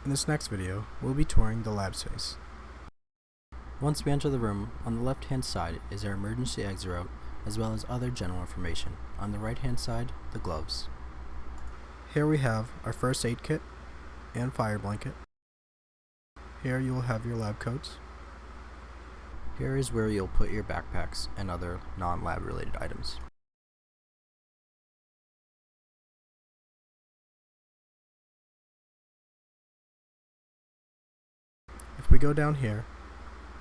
In this next video, we'll be touring the lab space. Once we enter the room, on the left hand side is our emergency exit route, as well as other general information. On the right hand side, the gloves. Here we have our first aid kit and fire blanket. Here you will have your lab coats. Here is where you'll put your backpacks and other non-lab related items. If we go down here,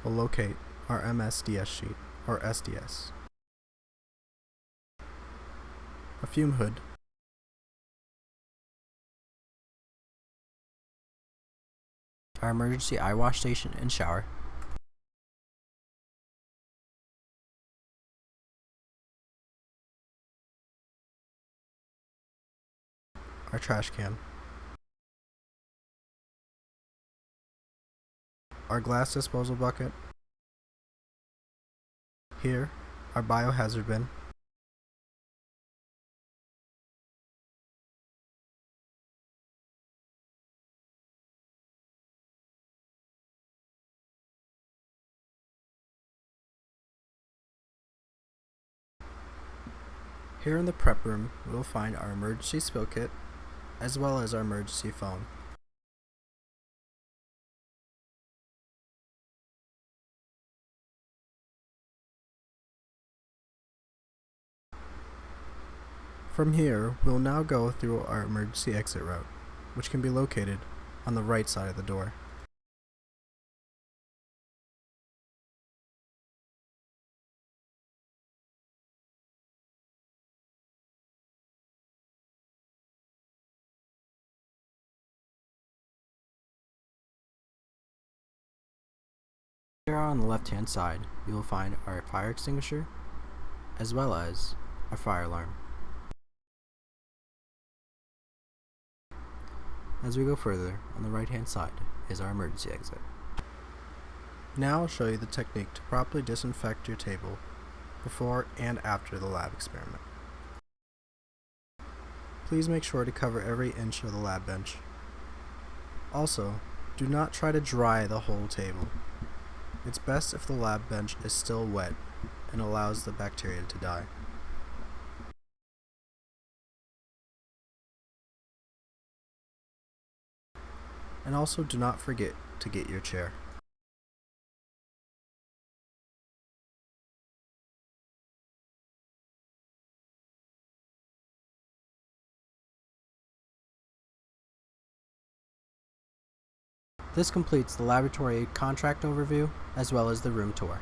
we'll locate our MSDS sheet, or SDS, a fume hood, our emergency eye wash station and shower, our trash can, our glass disposal bucket, here, our biohazard bin, here in the prep room, we will find our emergency spill kit, as well as our emergency phone. From here, we'll now go through our emergency exit route, which can be located on the right side of the door. Here on the left hand side, you will find our fire extinguisher, as well as our fire alarm. As we go further, on the right hand side is our emergency exit. Now I'll show you the technique to properly disinfect your table before and after the lab experiment. Please make sure to cover every inch of the lab bench. Also, do not try to dry the whole table. It's best if the lab bench is still wet and allows the bacteria to die. And also do not forget to get your chair. This completes the laboratory contract overview, as well as the room tour.